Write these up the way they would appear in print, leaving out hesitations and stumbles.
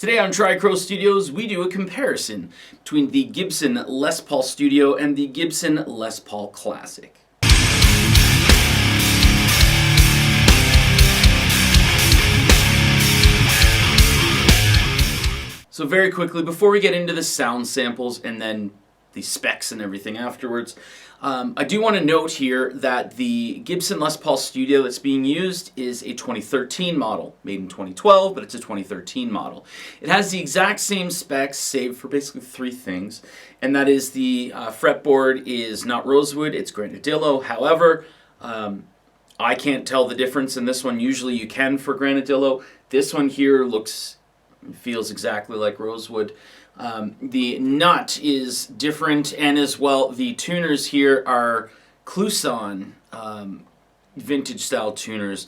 Today on Tricro Studios, we do a comparison between the Gibson Les Paul Studio and the Gibson Les Paul Classic. So very quickly, before we get into the sound samples and then the specs and everything afterwards, I do want to note here that the Gibson Les Paul Studio that's being used is a 2013 model, made in 2012, but it's a 2013 model. It has the exact same specs, save for basically three things, and that is the fretboard is not rosewood, it's granadillo. However, I can't tell the difference in this one. Usually you can for granadillo. This one here feels exactly like rosewood. The nut is different, and as well the tuners here are Kluson vintage style tuners,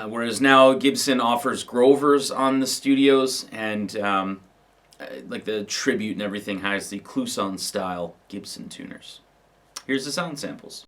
whereas now Gibson offers Grovers on the Studios, and like the Tribute and everything has the Kluson style Gibson tuners. Here's the sound samples.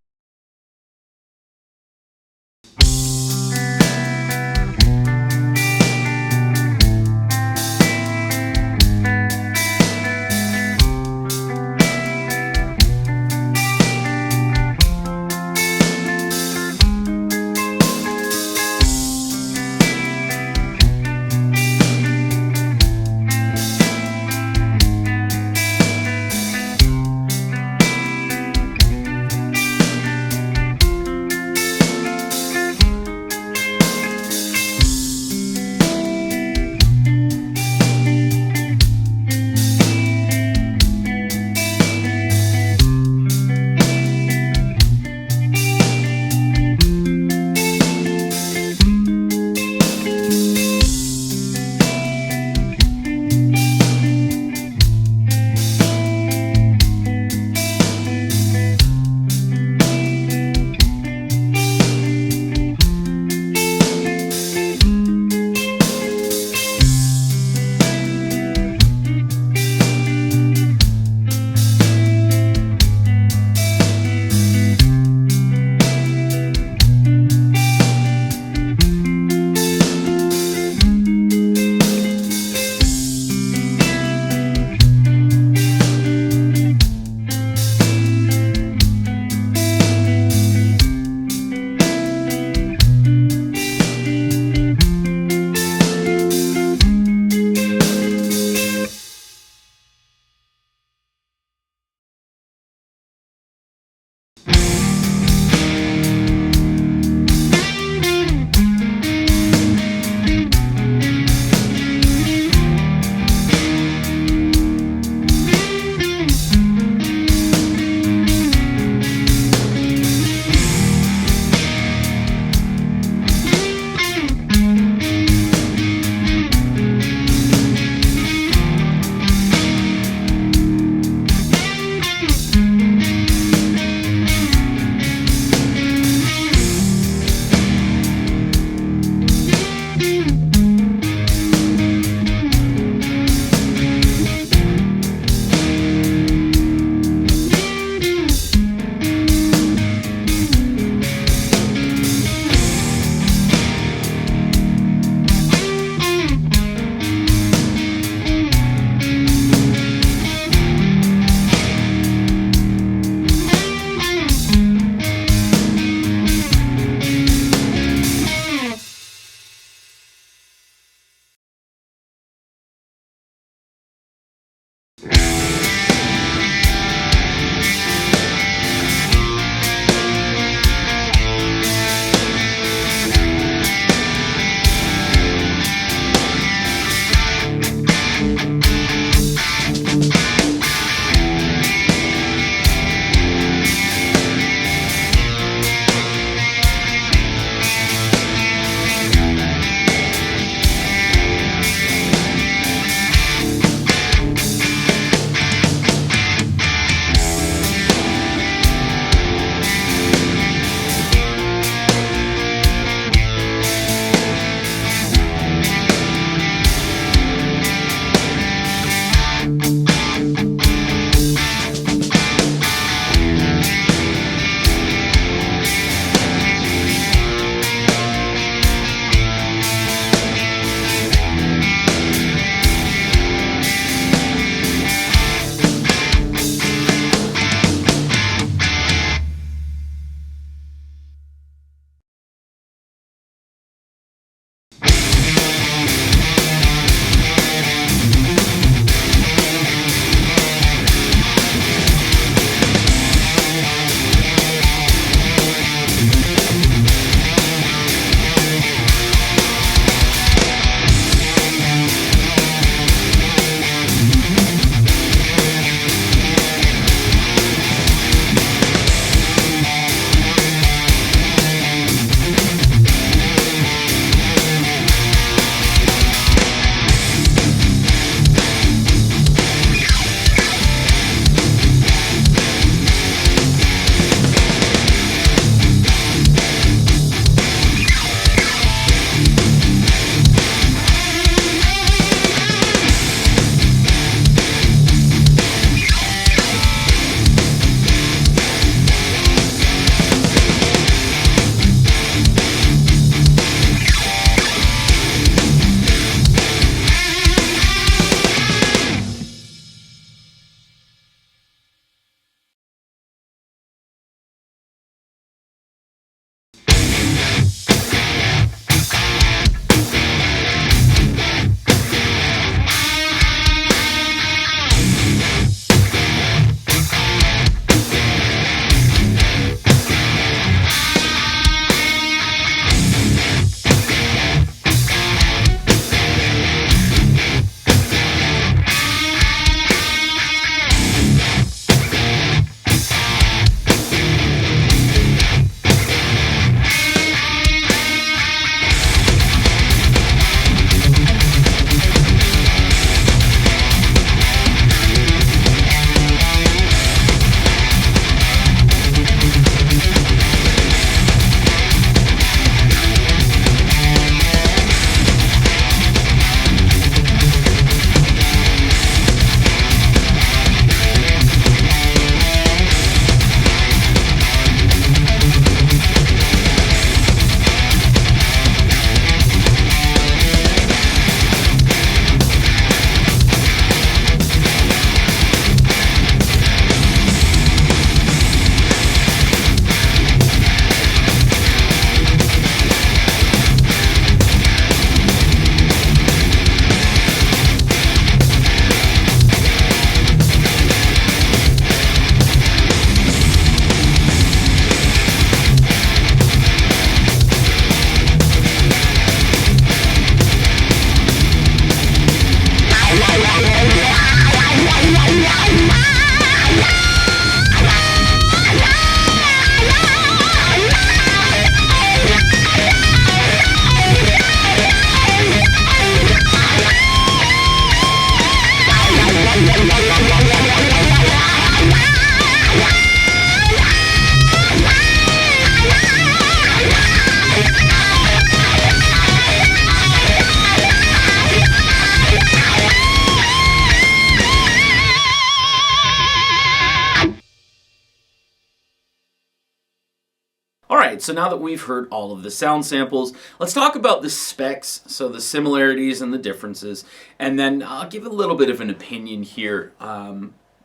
so now that we've heard all of the sound samples, let's talk about the specs, so the similarities and the differences, and then I'll give a little bit of an opinion here,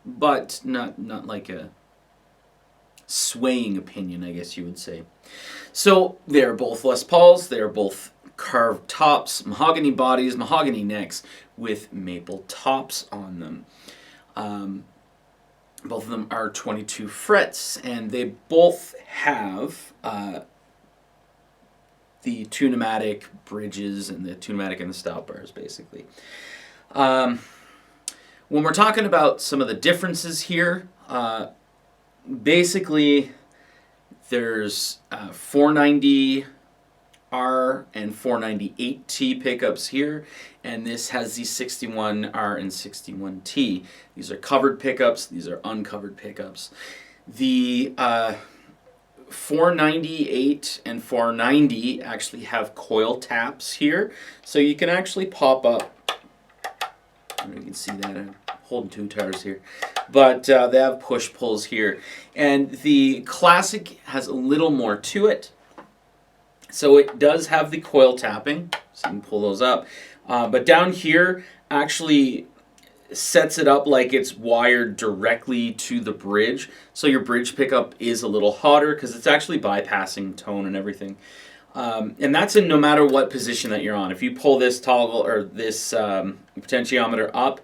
but not like a swaying opinion, I guess you would say. So they're both Les Pauls, they're both carved tops, mahogany bodies, mahogany necks with maple tops on them. Both of them are 22 frets, and they both have the tunematic bridges and the tunematic and the stop bars, basically. When we're talking about some of the differences here, basically there's 490R and 498T pickups here, and this has the 61R and 61T. These are covered pickups, these are uncovered pickups. The 498 and 490 actually have coil taps here, so you can actually pop up. I don't know if you can see that, I'm holding two guitars here, but they have push pulls here. And the Classic has a little more to it. So it does have the coil tapping, so you can pull those up. But down here actually sets it up like it's wired directly to the bridge. So your bridge pickup is a little hotter because it's actually bypassing tone and everything. And that's in no matter what position that you're on. If you pull this toggle or this potentiometer up,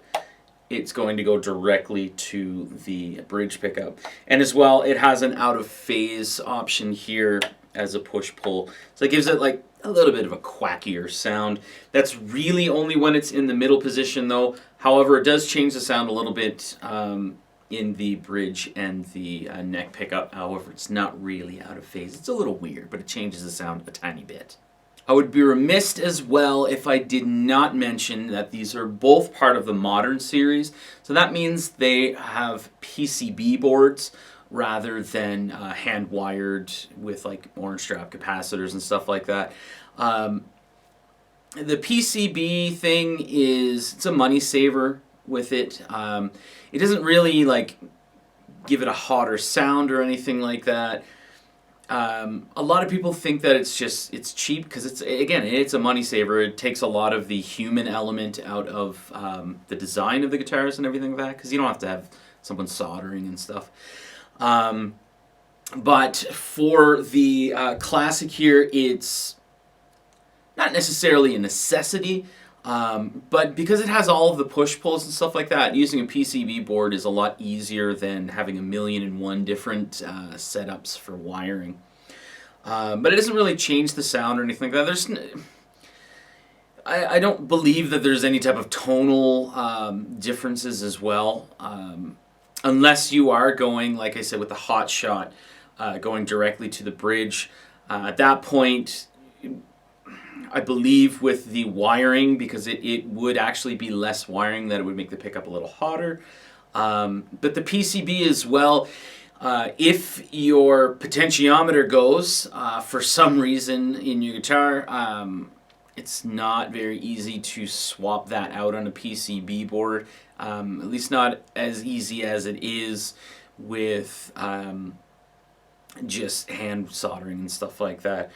it's going to go directly to the bridge pickup. And as well, it has an out of phase option here as a push-pull. So it gives it like a little bit of a quackier sound. That's really only when it's in the middle position though. However, it does change the sound a little bit in the bridge and the neck pickup. However, it's not really out of phase. It's a little weird, but it changes the sound a tiny bit. I would be remiss as well if I did not mention that these are both part of the Modern series. So that means they have PCB boards rather than hand-wired with like orange strap capacitors and stuff like that. The PCB thing it's a money saver with it. It doesn't really like give it a hotter sound or anything like that. A lot of people think that it's cheap because it's a money saver. It takes a lot of the human element out of the design of the guitars and everything like that, because you don't have to have someone soldering and stuff. But for the Classic here, it's not necessarily a necessity, but because it has all of the push-pulls and stuff like that, using a PCB board is a lot easier than having 1,000,001 different setups for wiring. But it doesn't really change the sound or anything like that. I don't believe that there's any type of tonal differences as well. Unless you are going, like I said, with the hot shot, going directly to the bridge. At that point, I believe with the wiring, because it would actually be less wiring, that it would make the pickup a little hotter. But the PCB as well, if your potentiometer goes for some reason in your guitar, it's not very easy to swap that out on a PCB board. At least not as easy as it is with just hand soldering and stuff like that.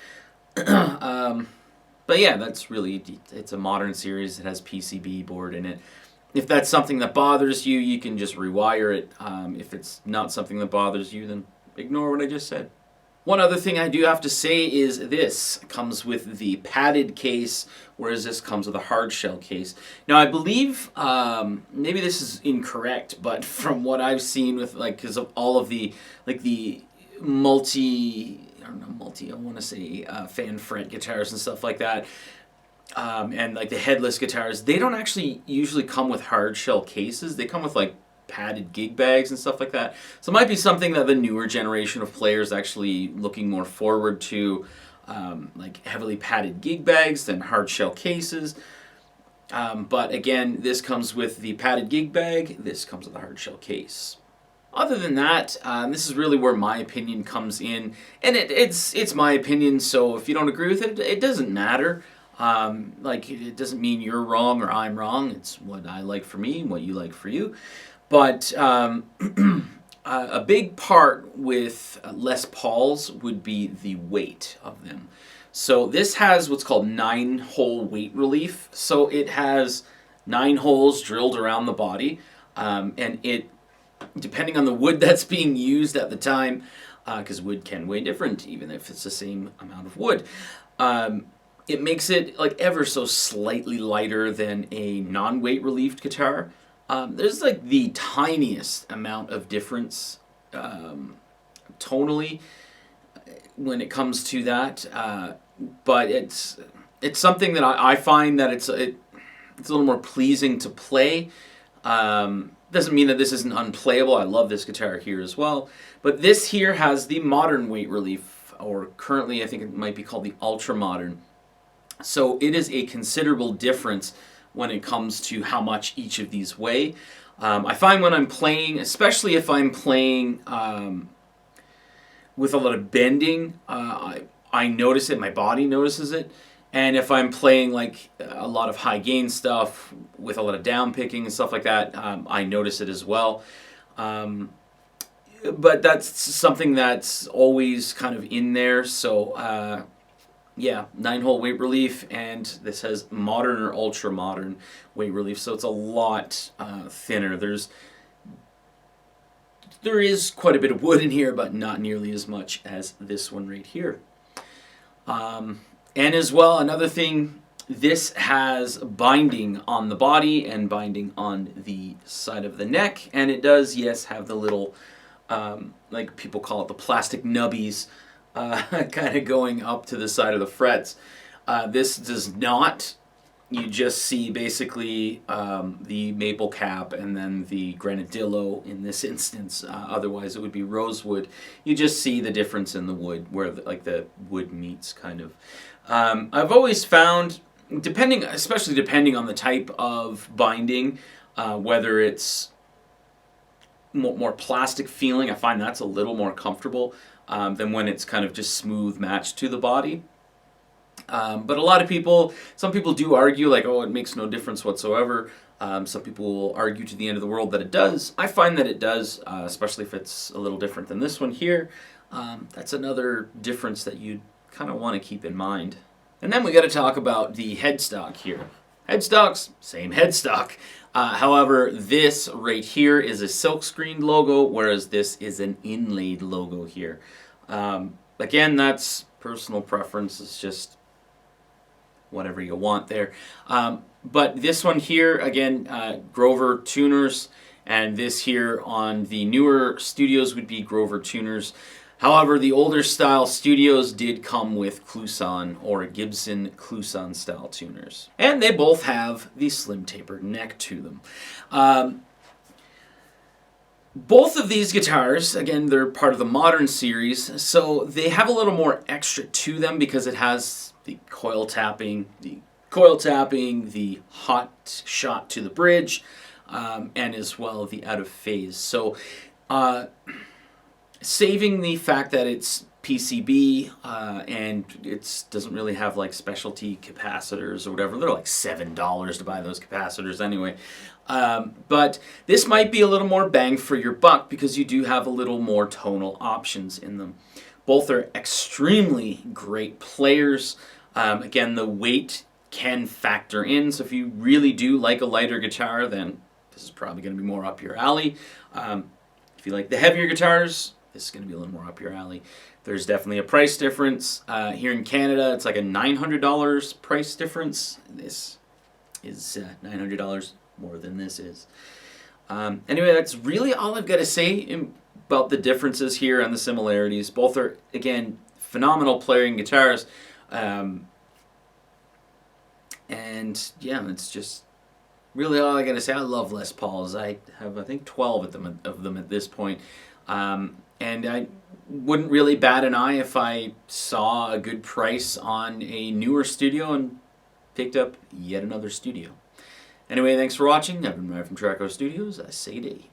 But yeah, that's really, it's a Modern series. It has PCB board in it. If that's something that bothers you, you can just rewire it. If it's not something that bothers you, then ignore what I just said. One other thing I do have to say is this comes with the padded case, whereas this comes with a hard shell case. Now I believe, maybe this is incorrect, but from what I've seen with, like, because of all of the, like the I want to say fan fret guitars and stuff like that, and like the headless guitars, they don't actually usually come with hard shell cases. They come with like padded gig bags and stuff like that. So it might be something that the newer generation of players actually looking more forward to, like heavily padded gig bags than hard shell cases. But again, this comes with the padded gig bag, this comes with a hard shell case. Other than that, this is really where my opinion comes in, and it's my opinion, so if you don't agree with it, it doesn't matter. Like, it doesn't mean you're wrong or I'm wrong. It's what I like for me and what you like for you. But A big part with Les Pauls would be the weight of them. So this has what's called 9-hole weight relief. So it has 9 holes drilled around the body, and it, depending on the wood that's being used at the time, because wood can weigh different even if it's the same amount of wood, it makes it like ever so slightly lighter than a non-weight relieved guitar. There's like the tiniest amount of difference tonally when it comes to that, but it's something that I find that it's a little more pleasing to play. Doesn't mean that this isn't unplayable. I love this guitar here as well, but this here has the modern weight relief, or currently I think it might be called the ultra modern. So it is a considerable difference when it comes to how much each of these weigh. I find when I'm playing, especially if I'm playing with a lot of bending, I notice it, my body notices it. And if I'm playing like a lot of high gain stuff with a lot of down picking and stuff like that, I notice it as well. But that's something that's always kind of in there. So yeah, 9-hole weight relief, and this has modern or ultra modern weight relief, so it's a lot thinner. There is quite a bit of wood in here, but not nearly as much as this one right here. And as well, another thing, this has binding on the body and binding on the side of the neck, and it does, yes, have the little, like people call it, the plastic nubbies, kind of going up to the side of the frets. This does not. You just see basically the maple cap and then the granadillo in this instance. Otherwise it would be rosewood. You just see the difference in the wood, where the wood meets kind of. I've always found, especially depending on the type of binding, whether it's more plastic feeling, I find that's a little more comfortable than when it's kind of just smooth matched to the body. But a lot of people, some people do argue like, oh, it makes no difference whatsoever. Some people will argue to the end of the world that it does. I find that it does, especially if it's a little different than this one here. That's another difference that you kind of want to keep in mind. And then we got to talk about the headstock here. Headstocks, same headstock. However, this right here is a silkscreened logo, whereas this is an inlaid logo here. Again, that's personal preference. It's just whatever you want there. But this one here, again, Grover tuners, and this here on the newer studios would be Grover tuners. However, the older style studios did come with Kluson or Gibson Kluson style tuners. And they both have the slim tapered neck to them. Both of these guitars, again, they're part of the modern series, so they have a little more extra to them because it has the coil tapping, the hot shot to the bridge, and as well the out of phase. So saving the fact that it's PCB and it doesn't really have like specialty capacitors or whatever. They're like $7 to buy those capacitors anyway. But this might be a little more bang for your buck because you do have a little more tonal options in them. Both are extremely great players. Again, the weight can factor in, so if you really do like a lighter guitar, then this is probably going to be more up your alley. If you like the heavier guitars, this is going to be a little more up your alley. There's definitely a price difference. Here in Canada, it's like a $900 price difference. This is $900 more than this is. Anyway, that's really all I've got to say about the differences here and the similarities. Both are, again, phenomenal playing guitars. And yeah, it's just really all I got to say. I love Les Pauls. I have, I think, 12 of them at this point. And I wouldn't really bat an eye if I saw a good price on a newer studio and picked up yet another studio. Anyway, thanks for watching. I've been Ryan from Traco Studios. I say day.